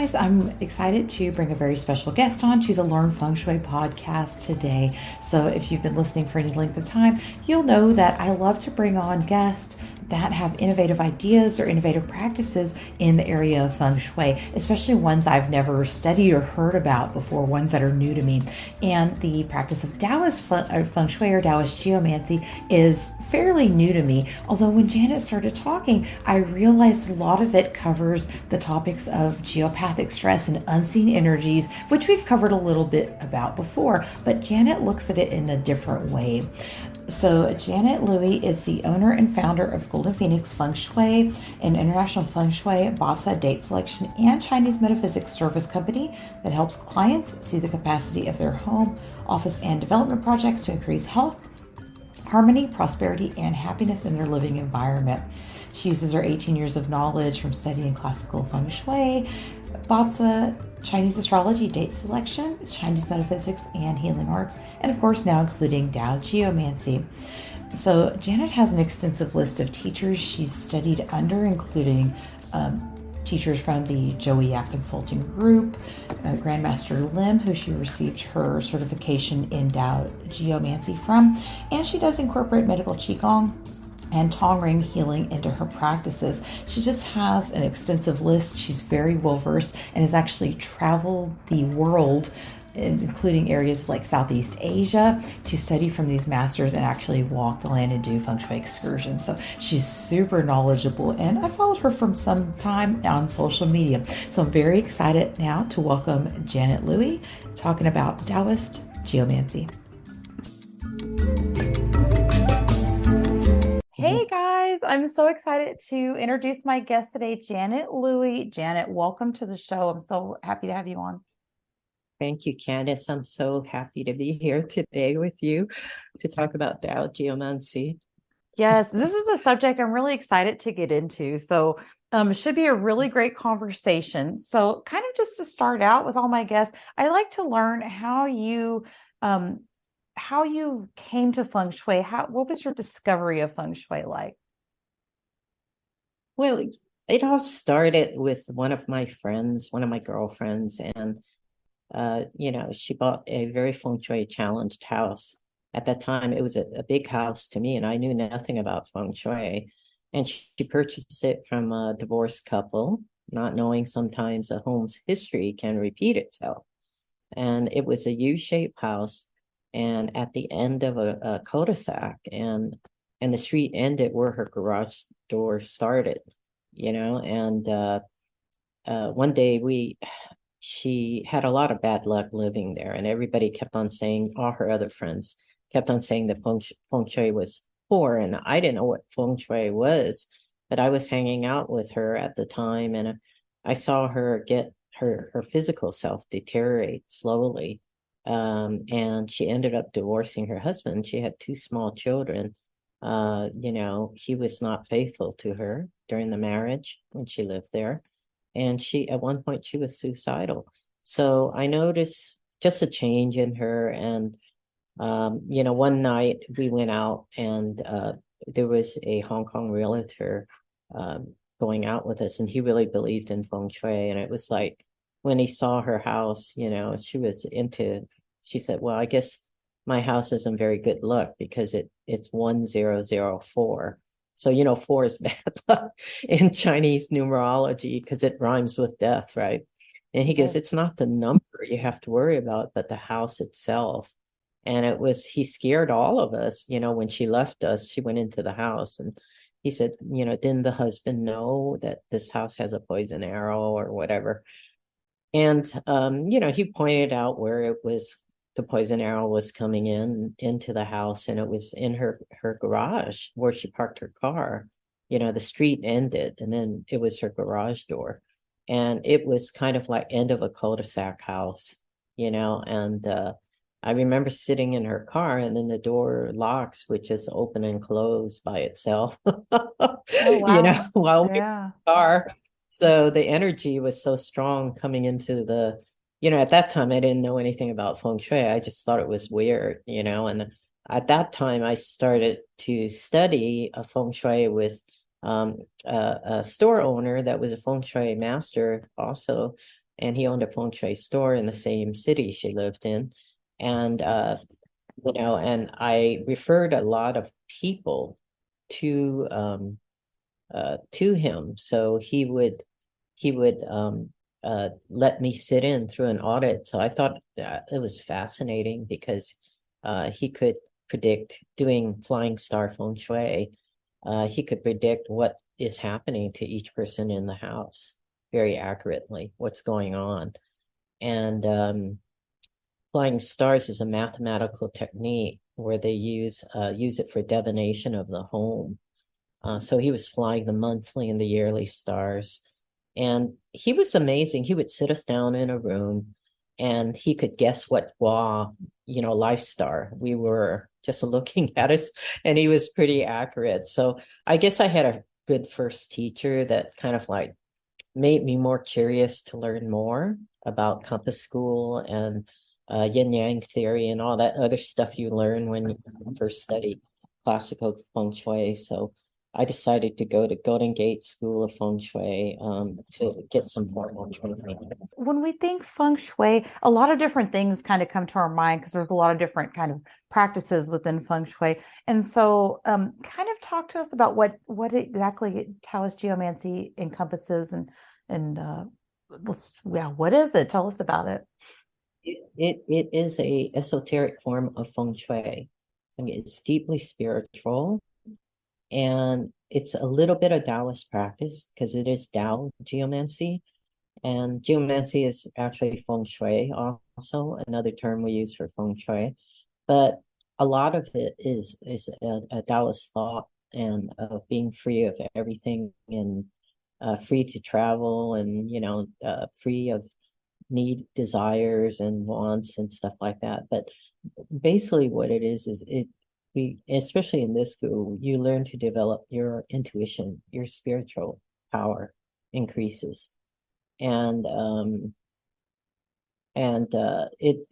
guys, I'm excited to bring a very special guest on to the Learn Feng Shui podcast today. So, if you've been listening for any length of time, you'll know that I love to bring on guests that have innovative ideas or innovative practices in the area of Feng Shui, especially ones I've never studied or heard about before, ones that are new to me. And the practice of Taoist Feng Shui or Taoist Geomancy is fairly new to me, although when Janet started talking, I realized a lot of it covers the topics of geopathic stress and unseen energies, which we've covered a little bit about before, but Janet looks at it in a different way. So Janet Louie is the owner and founder of Golden Phoenix Feng Shui, an international Feng Shui, Batsa date selection, and Chinese metaphysics service company that helps clients see the capacity of their home, office, and development projects to increase health, harmony, prosperity, and happiness in their living environment. She uses her 18 years of knowledge from studying classical Feng Shui, Batsa, Chinese astrology, date selection, Chinese metaphysics, and healing arts, and of course now including Tao Gemoancy. So Janet has an extensive list of teachers she's studied under, including teachers from the Joey Yap Consulting Group, Grandmaster Lim, who she received her certification in Tao Geomancy from, and she does incorporate medical Qigong and Tong Ring healing into her practices. She just has an extensive list. She's very well versed and has actually traveled the world, including areas like Southeast Asia, to study from these masters and actually walk the land and do Feng Shui excursions. So she's super knowledgeable, and I followed her from some time on social media. So I'm very excited now to welcome Janet Louie, talking about Taoist Geomancy. Hey guys, I'm so excited to introduce my guest today, Janet Louie. Janet, welcome to the show. I'm so happy to have you on. Thank you, Candice. I'm so happy to be here today with you to talk about Tao Geomancy. Yes, this is a subject I'm really excited to get into. So it should be a really great conversation. So kind of just to start out with all my guests, I like to learn um, how you came to Feng Shui. What was your discovery of Feng Shui like? Well, it all started with one of my friends, one of my girlfriends, and she bought a very Feng Shui challenged house. At that time, it was a big house to me, and I knew nothing about Feng Shui. And she purchased it from a divorced couple, not knowing sometimes a home's history can repeat itself. And it was a U-shaped house, and at the end of a cul-de-sac, and the street ended where her garage door started, and one day she had a lot of bad luck living there, and everybody kept on saying, all her other friends kept on saying that Feng Shui was poor, and I didn't know what Feng Shui was, but I was hanging out with her at the time, and I saw her get her physical self deteriorate slowly, and she ended up divorcing her husband. She had two small children. He was not faithful to her during the marriage when she lived there. And at one point, she was suicidal. So I noticed just a change in her. And, one night we went out, and there was a Hong Kong realtor going out with us, and he really believed in Feng Shui. And it was like when he saw her house, she said, well, I guess my house isn't very good luck because it's 1004. So, 4 is bad luck in Chinese numerology because it rhymes with death, right? And he goes, it's not the number you have to worry about, but the house itself. And he scared all of us, when she left us. She went into the house, and he said, didn't the husband know that this house has a poison arrow or whatever? And, he pointed out where the poison arrow was coming into the house, and it was in her garage where she parked her car. The street ended, and then it was her garage door, and it was kind of like end of a cul-de-sac house, and I remember sitting in her car, and then the door locks, which is open and close by itself. Oh, wow. While we're in Yeah. the car. So the energy was so strong coming into at that time, I didn't know anything about Feng Shui. I just thought it was weird, and at that time I started to study a Feng Shui with a store owner that was a Feng Shui master also. and he owned a feng shui store in the same city she lived in. And and I referred a lot of people to him. So he would let me sit in through an audit. So I thought it was fascinating because he could predict, doing flying star feng shui. He could predict what is happening to each person in the house very accurately, what's going on. And flying stars is a mathematical technique where they use it for divination of the home. So he was flying the monthly and the yearly stars. And he was amazing. He would sit us down in a room and he could guess what life star we were just looking at us. And he was pretty accurate. So I guess I had a good first teacher that kind of like made me more curious to learn more about compass school and yin yang theory and all that other stuff you learn when you first study classical feng shui. So I decided to go to Golden Gate School of Feng Shui to get some formal training. When we think feng shui, a lot of different things kind of come to our mind because there's a lot of different kind of practices within feng shui. And so kind of talk to us about what exactly Taoist geomancy encompasses and what is it? Tell us about it. It is a esoteric form of feng shui. I mean, it's deeply spiritual, and it's a little bit of Taoist practice because it is Tao Geomancy. And geomancy is actually feng shui, also another term we use for feng shui. But a lot of it is a Taoist thought and of being free of everything and free to travel and free of need, desires, and wants and stuff like that. But basically, what it is we, especially in this school, you learn to develop your intuition, your spiritual power increases, and it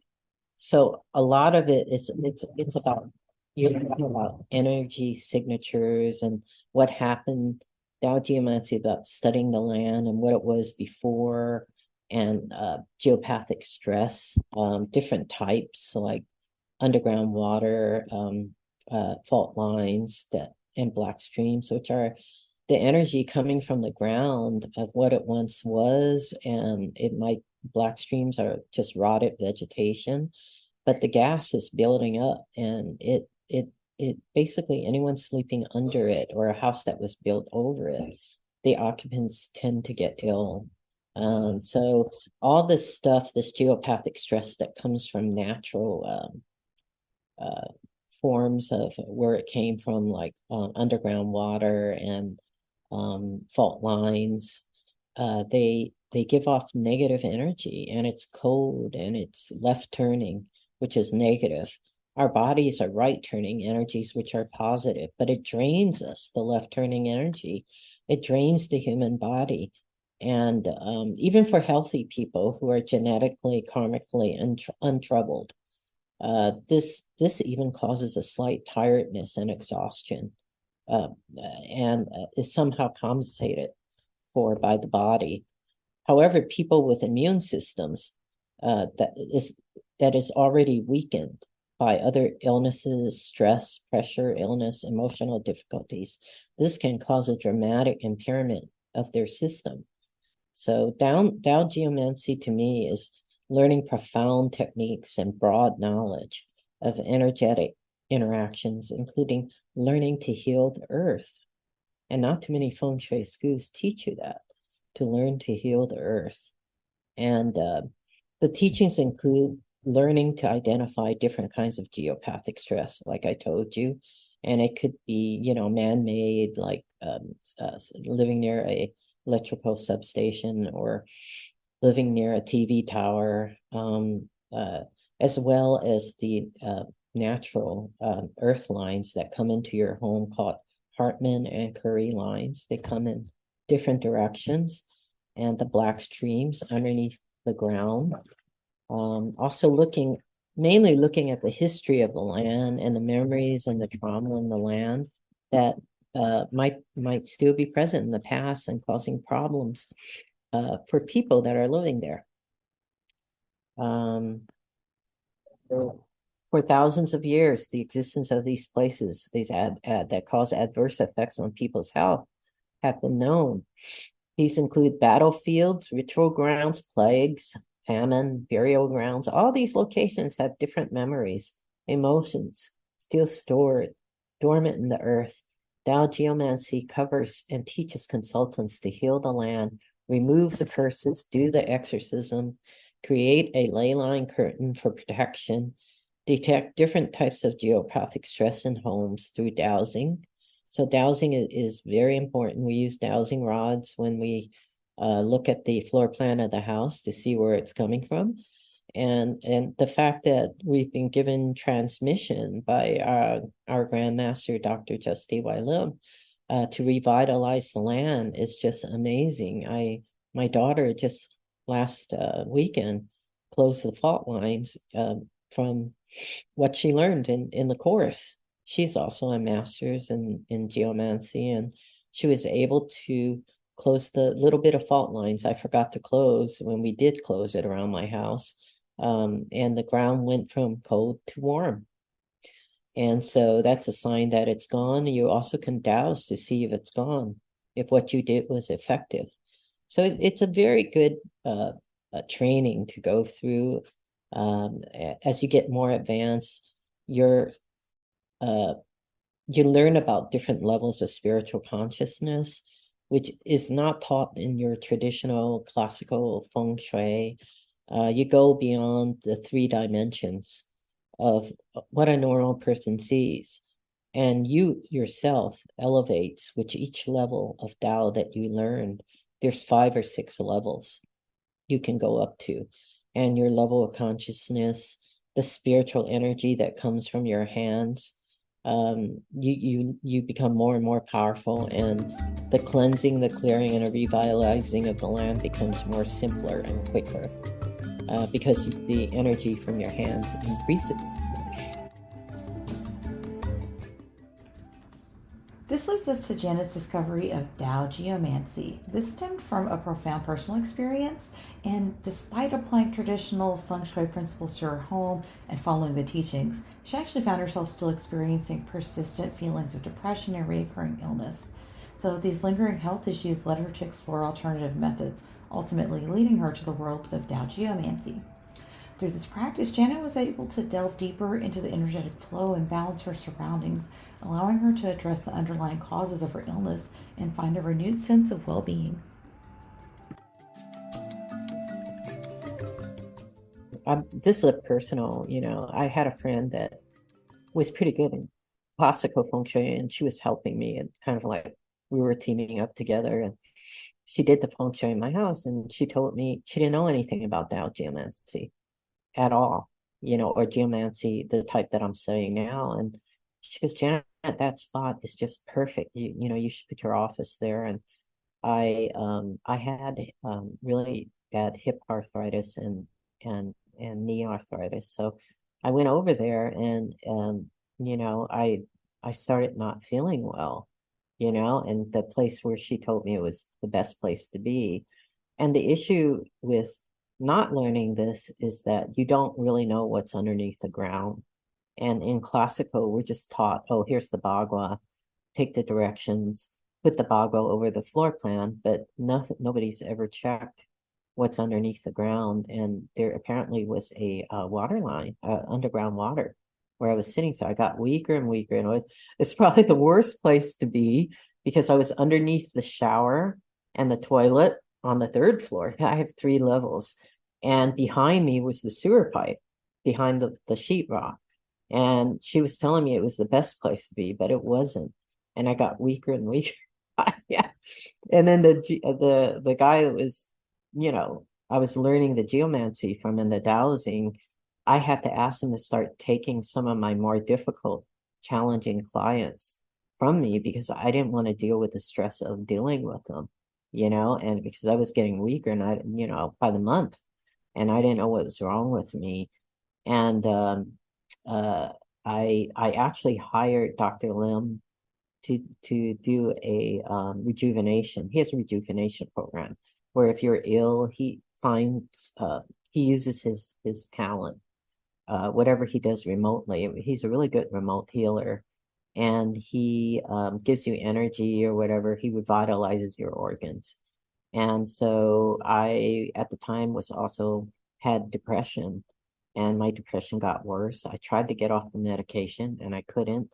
so a lot of it is it's about about energy signatures and what happened. Tao Geomancy about studying the land and what it was before, and geopathic stress, different types, so like underground water, fault lines and black streams, which are the energy coming from the ground of what it once was. And black streams are just rotted vegetation, but the gas is building up, and it basically, anyone sleeping under it or a house that was built over it, the occupants tend to get ill. So all this stuff, this geopathic stress that comes from natural forms of where it came from, like underground water and fault lines, they give off negative energy, and it's cold and it's left turning, which is negative. Our bodies are right turning energies, which are positive, but it drains us, the left turning energy. It drains the human body. And even for healthy people who are genetically, karmically untroubled, this even causes a slight tiredness and exhaustion, and is somehow compensated for by the body. However, people with immune systems that is already weakened by other illnesses, stress, pressure, illness, emotional difficulties, this can cause a dramatic impairment of their system. So Tao Geomancy to me is learning profound techniques and broad knowledge of energetic interactions, including learning to heal the earth. And not too many feng shui schools teach you that, to learn to heal the earth. And the teachings include learning to identify different kinds of geopathic stress, like I told you. And it could be, man-made, like living near a electrical substation or living near a TV tower, as well as the natural earth lines that come into your home, called Hartman and Curry lines. They come in different directions, and the black streams underneath the ground. Also mainly looking at the history of the land and the memories and the trauma in the land that might still be present in the past and causing problems for people that are living there. Um, for thousands of years, the existence of these places, that cause adverse effects on people's health, have been known. These include battlefields, ritual grounds, plagues, famine, burial grounds. All these locations have different memories, emotions, still stored, dormant in the earth. Tao Geomancy covers and teaches consultants to heal the land, remove the curses, do the exorcism, create a ley line curtain for protection, detect different types of geopathic stress in homes through dowsing. So dowsing is very important. We use dowsing rods when we look at the floor plan of the house to see where it's coming from. And the fact that we've been given transmission by our Grandmaster, Dr. Justy Y. Lim, to revitalize the land is just amazing. My daughter just last weekend closed the fault lines from what she learned in the course. She's also a master's in geomancy, and she was able to close the little bit of fault lines I forgot to close when we did close it around my house. And the ground went from cold to warm. And so that's a sign that it's gone. You also can douse to see if it's gone, if what you did was effective. So it's a very good training to go through. As you get more advanced, you learn about different levels of spiritual consciousness, which is not taught in your traditional classical feng shui. You go beyond the 3 dimensions of what a normal person sees. And you yourself elevates with each level of Tao that you learned. There's 5 or 6 levels you can go up to. And your level of consciousness, the spiritual energy that comes from your hands, you become more and more powerful, and the cleansing, the clearing, and a revitalizing of the land becomes more simpler and quicker. Because the energy from your hands increases. This leads us to Janet's discovery of Tao Geomancy. This stemmed from a profound personal experience, and despite applying traditional feng shui principles to her home and following the teachings, she actually found herself still experiencing persistent feelings of depression and recurring illness. So these lingering health issues led her to explore alternative methods, ultimately leading her to the world of Tao Geomancy. Through this practice, Janet was able to delve deeper into the energetic flow and balance her surroundings, allowing her to address the underlying causes of her illness and find a renewed sense of well-being. This is a personal, I had a friend that was pretty good in classical feng shui, and she was helping me, and kind of like we were teaming up together, and she did the feng shui in my house, and she told me she didn't know anything about Tao Geomancy at all, or geomancy, the type that I'm studying now. And she goes, Janet, that spot is just perfect. You should put your office there. And I had really bad hip arthritis and knee arthritis. So I went over there, and I started not feeling well, and the place where she told me it was the best place to be. And the issue with not learning this is that you don't really know what's underneath the ground. And in classical, we're just taught, oh, here's the bagua, take the directions, put the bagua over the floor plan, but nobody's ever checked what's underneath the ground. And there apparently was a water line, underground water, where I was sitting. So I got weaker and weaker, and it's probably the worst place to be, because I was underneath the shower and the toilet on the 3rd floor. I have 3 levels, and behind me was the sewer pipe behind the sheetrock. And she was telling me it was the best place to be, but it wasn't. And I got weaker and weaker. Yeah. And then the guy that was, I was learning the geomancy from, in the dowsing, I had to ask him to start taking some of my more difficult, challenging clients from me, because I didn't want to deal with the stress of dealing with them, and because I was getting weaker, and by the month, and I didn't know what was wrong with me. And I actually hired Dr. Lim to do a rejuvenation. He has a rejuvenation program where if you're ill, he finds he uses his talent, whatever he does remotely. He's a really good remote healer, and he gives you energy or whatever. He revitalizes your organs. And so I, at the time, was also had depression, and my depression got worse. I tried to get off the medication and I couldn't.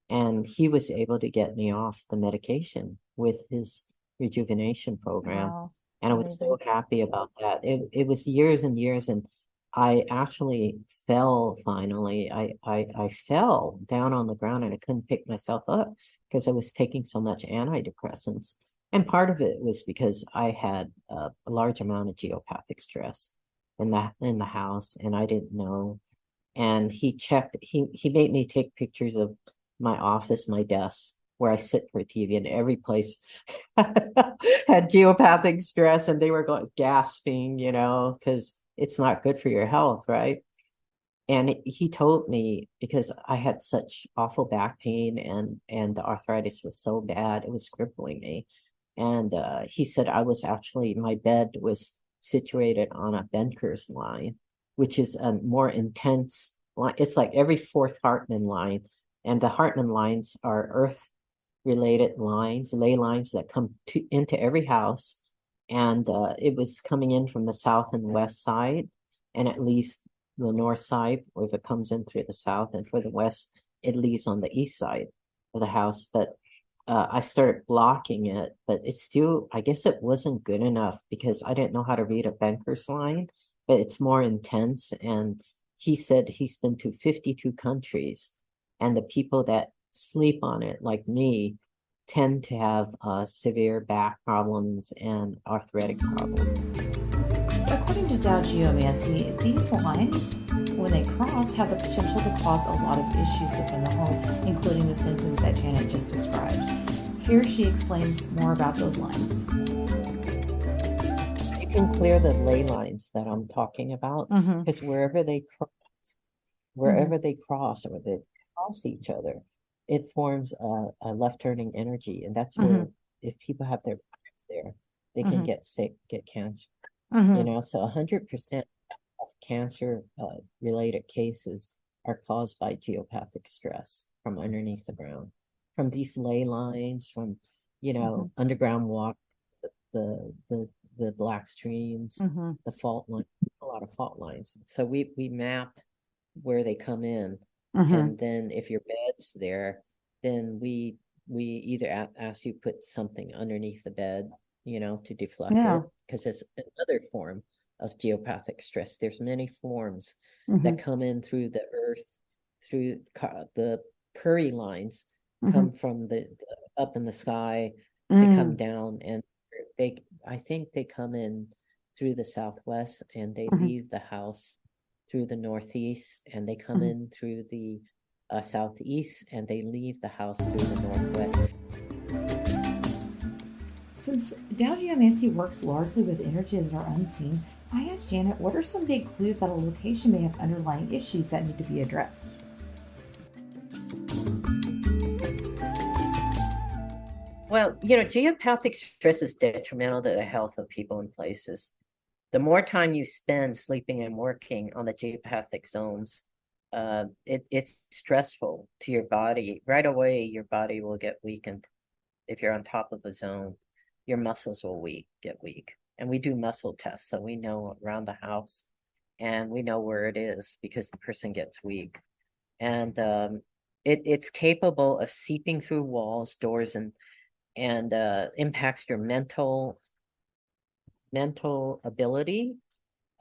And he was able to get me off the medication with his rejuvenation program. Wow. And I was so happy about that. It was years and years, and I actually fell finally. I fell down on the ground and I couldn't pick myself up because I was taking so much antidepressants. And part of it was because I had a large amount of geopathic stress in the house, and I didn't know. And he made me take pictures of my office, my desk, where I sit for TV, and every place had geopathic stress, and they were going gasping, because it's not good for your health, right? And he told me, because I had such awful back pain, and the arthritis was so bad, it was crippling me. And he said my bed was situated on a Benker's line, which is a more intense line. It's like every fourth Hartmann line. And the Hartmann lines are earth related lines, ley lines that come into every house. And it was coming in from the south and west side, and it leaves the north side, or if it comes in through the south, and for the west, it leaves on the east side of the house. But I started blocking it, but it's still, I guess it wasn't good enough because I didn't know how to read a Benker's line, but it's more intense. And he said he's been to 52 countries, and the people that sleep on it, like me, tend to have severe back problems and arthritic problems. According to Tao Geomancy, these lines, when they cross, have the potential to cause a lot of issues within the home, including the symptoms that Janet just described. Here she explains more about those lines. You can clear the ley lines that I'm talking about, because wherever they cross or they cross each other, it forms a left turning energy. And that's where, if people have their backs there, they can get sick, get cancer. So 100% of cancer related cases are caused by geopathic stress from underneath the ground, from these ley lines, from underground water, the black streams, the fault line, a lot of fault lines. So we mapped where they come in, and then if your bed's there, then we either ask you put something underneath the bed, to deflect it, because it's another form of geopathic stress. There's many forms that come in through the earth, through the Curry lines, come from the up in the sky, they come down, and I think they come in through the southwest, and they leave the house through the northeast, and they come in through the southeast, and they leave the house through the northwest. Since Tao Geomancy works largely with energies that are unseen, I asked Janet, what are some big clues that a location may have underlying issues that need to be addressed? Well, geopathic stress is detrimental to the health of people and places. The more time you spend sleeping and working on the geopathic zones, it's stressful to your body. Right away, your body will get weakened. If you're on top of a zone, your muscles will get weak. And we do muscle tests, so we know around the house, and we know where it is because the person gets weak. And it's capable of seeping through walls, doors, and impacts your mental ability,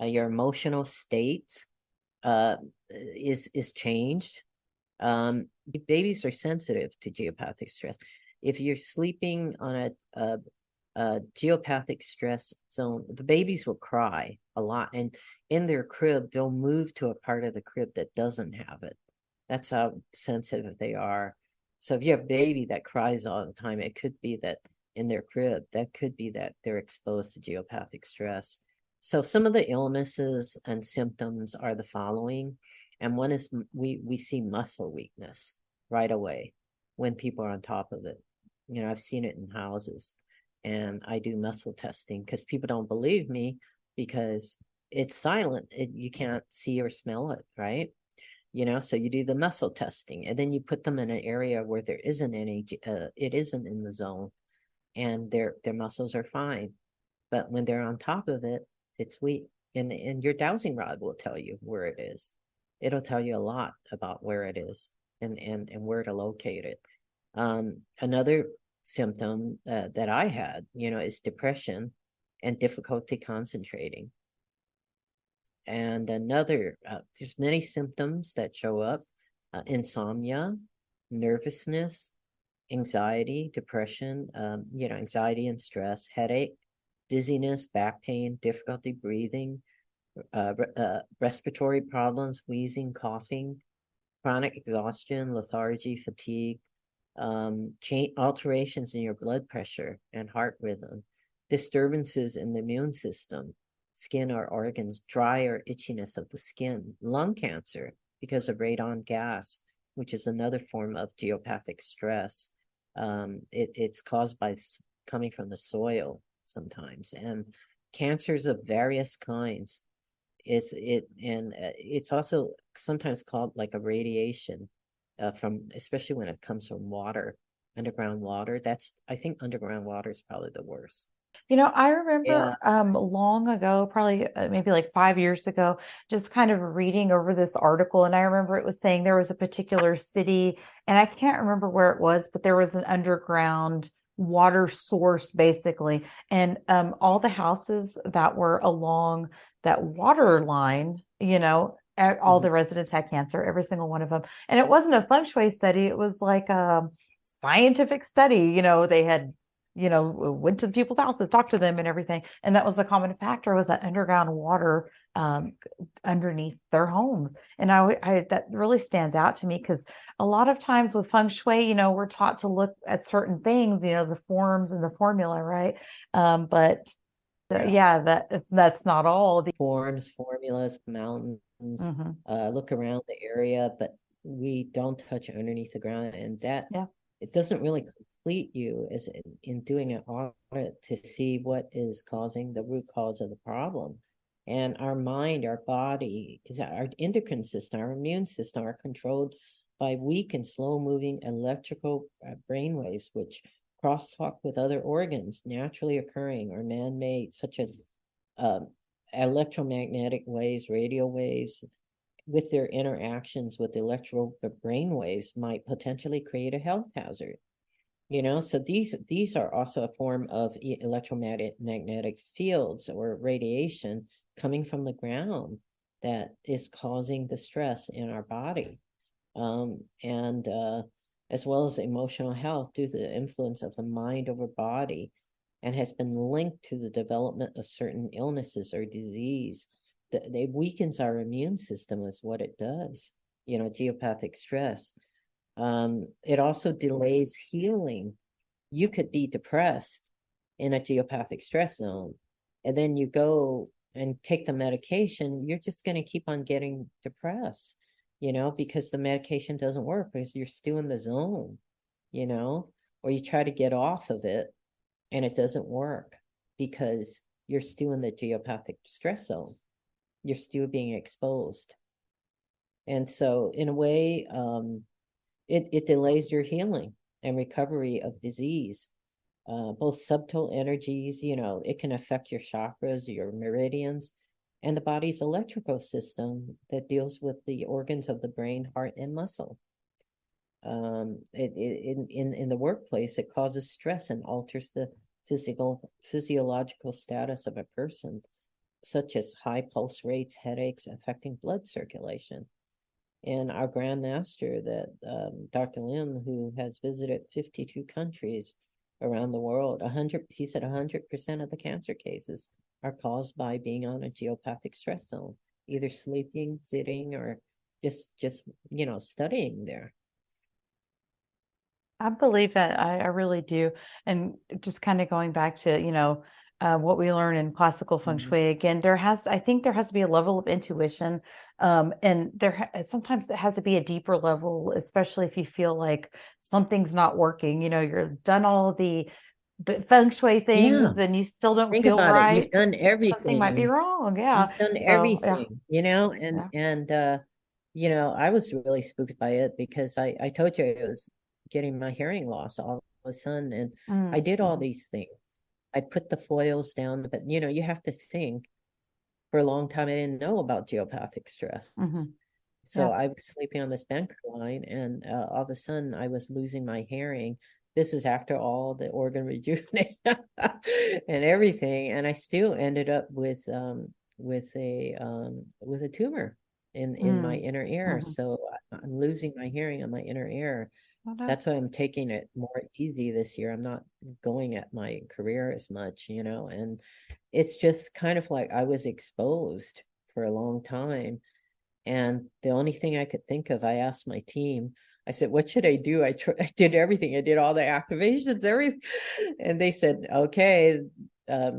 your emotional state is changed. Babies are sensitive to geopathic stress. If you're sleeping on a geopathic stress zone, the babies will cry a lot, and in their crib, they'll move to a part of the crib that doesn't have it. That's how sensitive they are. So if you have a baby that cries all the time, it could be that in their crib, that could be that they're exposed to geopathic stress. So some of the illnesses and symptoms are the following. And one is we see muscle weakness right away when people are on top of it. I've seen it in houses, and I do muscle testing because people don't believe me, because it's silent. You can't see or smell it, right? So you do the muscle testing, and then you put them in an area where there isn't any, it isn't in the zone, and their muscles are fine. But when they're on top of it, it's weak. And your dowsing rod will tell you where it is. It'll tell you a lot about where it is and where to locate it. Another symptom that I had, is depression and difficulty concentrating. And there's many symptoms that show up: insomnia, nervousness, anxiety, depression, anxiety and stress, headache, dizziness, back pain, difficulty breathing, respiratory problems, wheezing, coughing, chronic exhaustion, lethargy, fatigue, alterations in your blood pressure and heart rhythm, disturbances in the immune system, skin or organs, dry or itchiness of the skin, lung cancer because of radon gas, which is another form of geopathic stress. It's caused by coming from the soil sometimes, and cancers of various kinds. It's also sometimes called like a radiation especially when it comes from water, underground water. I think underground water is probably the worst. I Yeah. remember long ago, probably maybe like 5 years ago, just kind of reading over this article. And I remember it was saying there was a particular city, and I can't remember where it was, but there was an underground water source basically. And all the houses that were along that water line, all the residents had cancer, every single one of them. And it wasn't a feng shui study, it was like a scientific study. They had went to the people's houses, talked to them and everything. And that was the common factor, was that underground water underneath their homes. And that really stands out to me, because a lot of times with feng shui, we're taught to look at certain things, the forms and the formula, right? But that's not all. The Forms, formulas, mountains, look around the area, but we don't touch underneath the ground. And that it doesn't really complete you as in doing an audit to see what is causing the root cause of the problem. And our mind, our body, our endocrine system, our immune system are controlled by weak and slow moving electrical brain waves, which crosstalk with other organs naturally occurring or man-made, such as electromagnetic waves, radio waves. With their interactions with electrical brain waves might potentially create a health hazard. So these are also a form of electromagnetic fields or radiation coming from the ground that is causing the stress in our body. And as well as emotional health due to the influence of the mind over body, and has been linked to the development of certain illnesses or disease. It weakens our immune system is what it does, geopathic stress. It also delays healing. You could be depressed in a geopathic stress zone, and then you go and take the medication, you're just going to keep on getting depressed, because the medication doesn't work because you're still in the zone, or you try to get off of it and it doesn't work because you're still in the geopathic stress zone. You're still being exposed. And so in a way, it delays your healing and recovery of disease. Both subtle energies, it can affect your chakras, your meridians, and the body's electrical system that deals with the organs of the brain, heart, and muscle. In the workplace, it causes stress and alters the physiological status of a person, such as high pulse rates, headaches, affecting blood circulation. And our Grand Master, Dr. Lim, who has visited 52 countries around the world, he said 100% of the cancer cases are caused by being on a geopathic stress zone, either sleeping, sitting, or just studying there. I believe that. I really do. And just kind of going back to, what we learn in classical feng shui, again, I think there has to be a level of intuition. And sometimes it has to be a deeper level, especially if you feel like something's not working. You've done all the feng shui Yeah. things and you still don't Think feel about it. You've right, done something might be everything. wrong. Yeah. You've done So yeah, everything, you know, yeah. I was really spooked by it because I told you I was getting my hearing loss all of a sudden, and I did all Mm-hmm. these things. I put the foils down, but you have to think. For a long time, I didn't know about geopathic stress. Mm-hmm. So Yeah. I was sleeping on this banker line, and all of a sudden I was losing my hearing. This is after all the organ rejuvenation and everything, and I still ended up with a tumor in my inner ear. Mm-hmm. So I'm losing my hearing on my inner ear. Oh, no. That's why I'm taking it more easy this year. I'm not going at my career as much, and it's just kind of like I was exposed for a long time. And the only thing I could think of, I asked my team, I said, what should I do? I did everything. I did all the activations, everything. And they said, okay,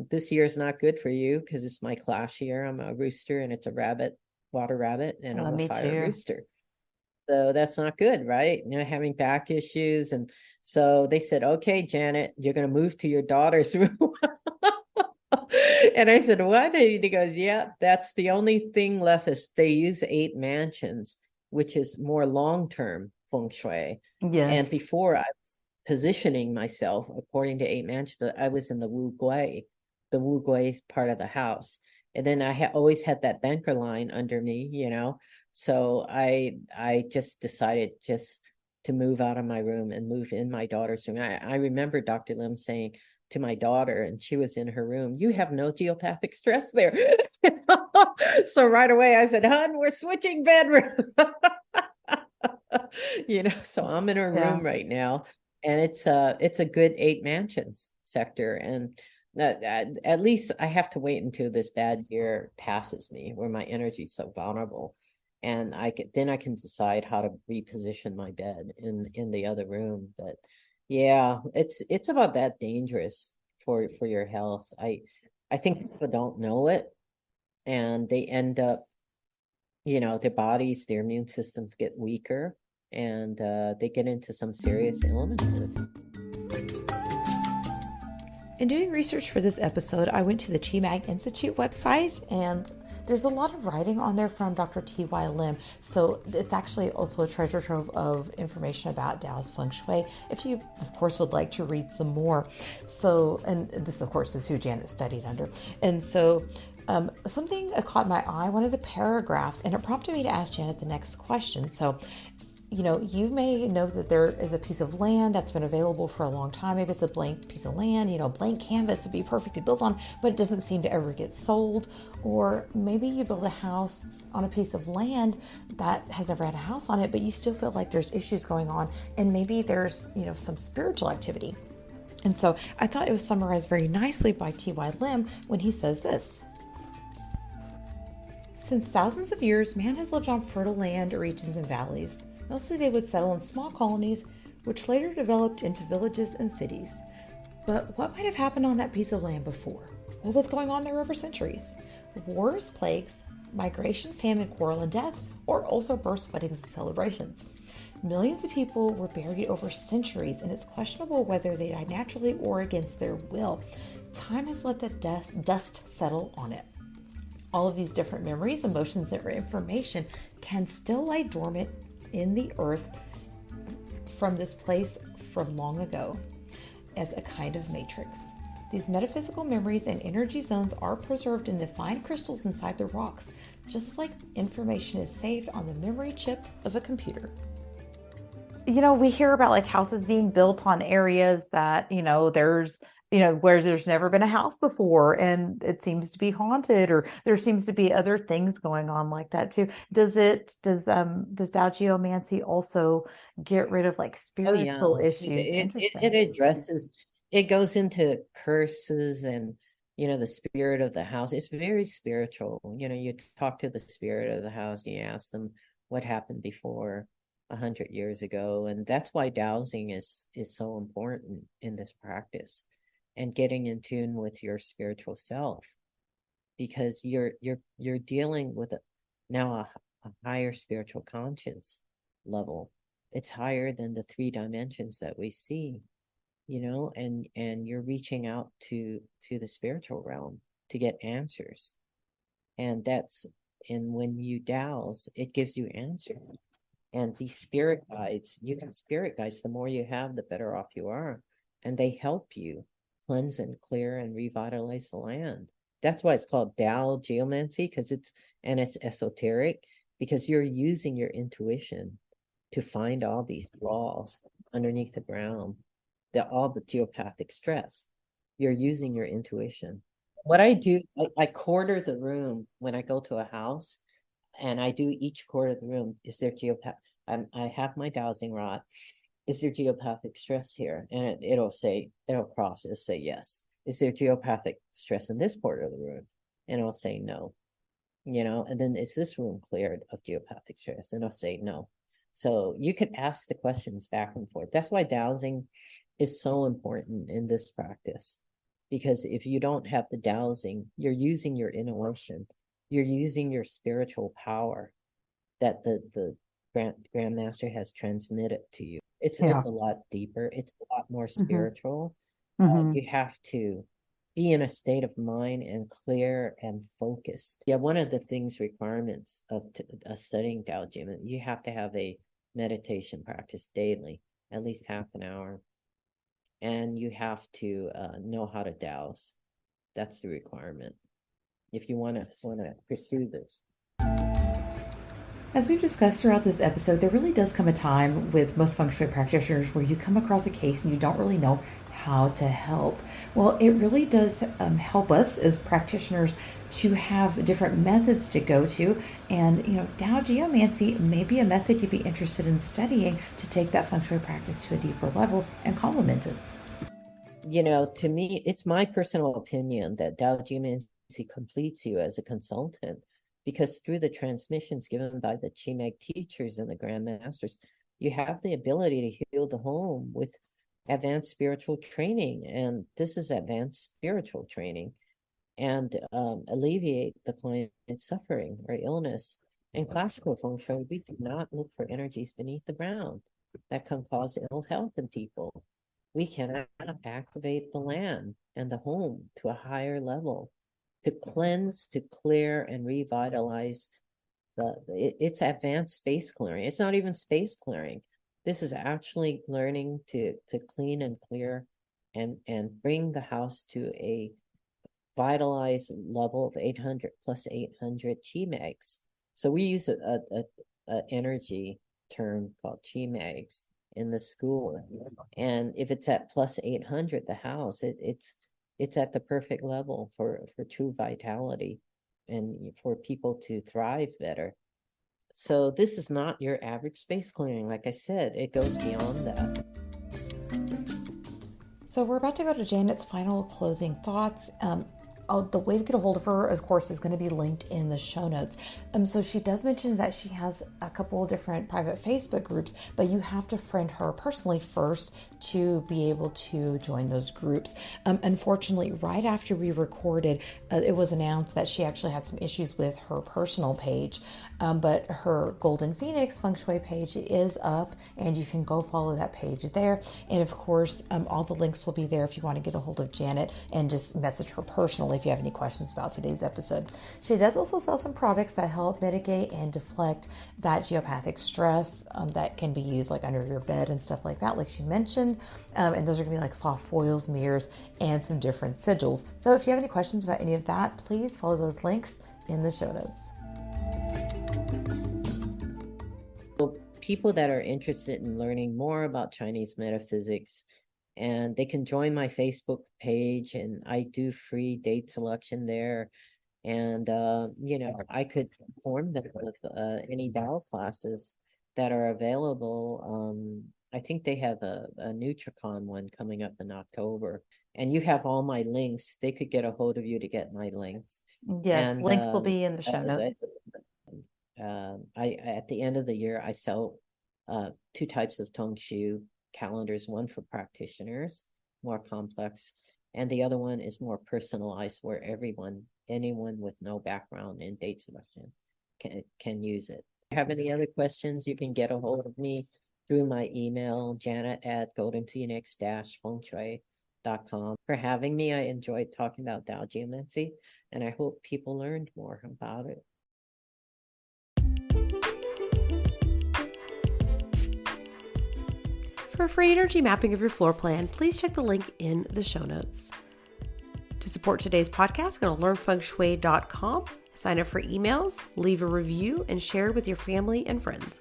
this year is not good for you because it's my clash year. I'm a rooster and it's a rabbit, water rabbit, and I'm a Me fire too. rooster. So that's not good, right? Having back issues. And so they said, okay, Janet, you're going to move to your daughter's room. And I said, what? And he goes, yeah, that's the only thing left is they use 8 mansions, which is more long-term feng shui. Yes. And before I was positioning myself according to 8 mansions, but I was in the Wu Gui part of the house. And then I always had that banker line under me. So I just decided just to move out of my room and move in my daughter's room. I remember Dr. Lim saying to my daughter, and she was in her room, you have no geopathic stress there. So right away I said, hun, we're switching bedroom. So I'm in her Yeah. room right now, and it's a good 8 mansions sector. And at least I have to wait until this bad year passes me where my energy is so vulnerable, and I can decide how to reposition my bed in the other room. But yeah, it's about that dangerous for your health. I think people don't know it, and they end up, their bodies, their immune systems get weaker, and they get into some serious illnesses. In doing research for this episode, I went to the Chi Mag Institute website, and there's a lot of writing on there from Dr. T.Y. Lim. So it's actually also a treasure trove of information about Taoist Feng Shui if you, of course, would like to read some more. So, and this, of course, is who Janet studied under. And so something caught my eye, one of the paragraphs, and it prompted me to ask Janet the next question. So, you may know that there is a piece of land that's been available for a long time. Maybe it's a blank piece of land, blank canvas to be perfect to build on, but it doesn't seem to ever get sold. Or maybe you build a house on a piece of land that has never had a house on it, but you still feel like there's issues going on, and maybe there's, some spiritual activity. And so I thought it was summarized very nicely by T.Y. Lim when he says this. Since thousands of years, man has lived on fertile land, regions, and valleys. Mostly they would settle in small colonies, which later developed into villages and cities. But what might have happened on that piece of land before? What was going on there over centuries? Wars, plagues, migration, famine, quarrel, and death, or also births, weddings, and celebrations. Millions of people were buried over centuries, and it's questionable whether they died naturally or against their will. Time has let the dust settle on it. All of these different memories, emotions, and information can still lie dormant in the earth from this place from long ago as a kind of matrix. These metaphysical memories and energy zones are preserved in the fine crystals inside the rocks, just like information is saved on the memory chip of a computer. We hear about like houses being built on areas that, there's where there's never been a house before and it seems to be haunted, or there seems to be other things going on like that too. Does Tao Geomancy also get rid of like Oh yeah, spiritual issues? it Interesting. addresses, it goes into curses and the spirit of the house. It's very spiritual. You talk to the spirit of the house, you ask them what happened before 100 years ago, and that's why dowsing is so important in this practice, and getting in tune with your spiritual self, because you're dealing with now a higher spiritual conscience level. It's higher than the 3 dimensions that we see. and you're reaching out to the spiritual realm to get answers. And when you douse, it gives you answers. And these spirit guides, you have spirit guides, the more you have, the better off you are. And they help you cleanse and clear and revitalize the land. That's why it's called Tao Geomancy, because it's esoteric, because you're using your intuition to find all these walls underneath the ground, all the geopathic stress. You're using your intuition. What I do, I quarter the room when I go to a house, and I do each quarter of the room. Is there I have my dowsing rod. Is there geopathic stress here? And it'll process, say yes. Is there geopathic stress in this quarter of the room? And it'll say no. And then is this room cleared of geopathic stress? And it'll say no. So you could ask the questions back and forth. That's why dowsing is so important in this practice. Because if you don't have the dowsing, you're using your intuition. You're using your spiritual power that the Grandmaster has transmitted to you. It's a lot deeper. It's a lot more spiritual. You have to be in a state of mind and clear and focused. Yeah, one of the requirements of studying Tao Geomancy, you have to have a meditation practice daily, at least half an hour. And you have to know how to douse. That's the requirement if you want to pursue this. As we've discussed throughout this episode, there really does come a time with most feng shui practitioners where you come across a case and you don't really know how to help. Well, it really does help us as practitioners to have different methods to go to. And, Tao Geomancy may be a method you'd be interested in studying to take that feng shui practice to a deeper level and complement it. To me, it's my personal opinion that Tao Geomancy completes you as a consultant, because through the transmissions given by the Chi-Meg teachers and the Grandmasters, you have the ability to heal the home with advanced spiritual training. And this is advanced spiritual training, and alleviate the client's suffering or illness. In classical feng shui, we do not look for energies beneath the ground that can cause ill health in people. We cannot activate the land and the home to a higher level to cleanse, to clear, and revitalize it's advanced space clearing. It's not even space clearing. This is actually learning to clean and clear and bring the house to a vitalized level of 800 plus 800 chi-megs. So we use a energy term called chi-megs in the school. And if it's at plus 800, the house, it's at the perfect level for true vitality and for people to thrive better. So this is not your average space clearing. Like I said, it goes beyond that. So we're about to go to Janet's final closing thoughts. The way to get a hold of her, of course, is going to be linked in the show notes. So she does mention that she has a couple of different private Facebook groups, but you have to friend her personally first to be able to join those groups. Unfortunately, right after we recorded, it was announced that she actually had some issues with her personal page, but her Golden Phoenix Feng Shui page is up, and you can go follow that page there. And of course, all the links will be there if you want to get a hold of Janet and just message her personally if you have any questions about today's episode. She does also sell some products that help mitigate and deflect that geopathic stress that can be used like under your bed and stuff like that, like she mentioned. And those are going to be like soft foils, mirrors, and some different sigils. So if you have any questions about any of that, please follow those links in the show notes. People that are interested in learning more about Chinese metaphysics, and they can join my Facebook page, and I do free date selection there. And, I could inform them with any Tao classes that are available. I think they have a NutriCon one coming up in October, and you have all my links. They could get a hold of you to get my links. Yes, and links will be in the show notes. At the end of the year, I sell 2 types of Tong Shu calendars, one for practitioners, more complex, and the other one is more personalized, where anyone with no background in date selection can use it. If you have any other questions, you can get a hold of me through my email, Janet at goldenphoenix-fengshui.com. For having me, I enjoyed talking about Tao Geomancy, and I hope people learned more about it. For a free energy mapping of your floor plan, please check the link in the show notes. To support today's podcast, go to learnfengshui.com, sign up for emails, leave a review, and share with your family and friends.